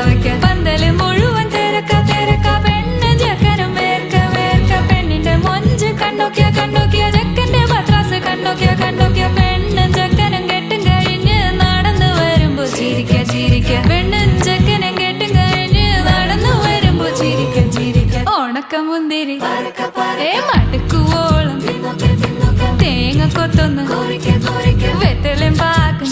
ചവയ്ക്ക പന്തല് മുഴുവൻ തിരക്ക തിരക്ക പെണ്ണ് ചെക്കനും വേർക്ക വേർക്ക പെണ്ണിന്റെ മൊഞ്ച് കണ്ടോക്കിയ കണ്ടോക്കിയ ചെക്കന്റെ പത്രാസ് കണ്ടോക്കിയ കണ്ടോക്കിയ പെണ്ണും ചെക്കനും കെട്ടും കഴിഞ്ഞ് നടന്നു വരുമ്പോ ചിരിക്ക ചിരിക്ക പെണ്ണും ചെക്കനും കെട്ടും കഴിഞ്ഞ് നടന്നു വരുമ്പോ ചിരിക്ക ചിരിക്ക ഓണക്കമുന്തിരി മടുക്കുവോളം തേങ്ങ കൊത്തൊന്ന് വെത്തലും പാക്കും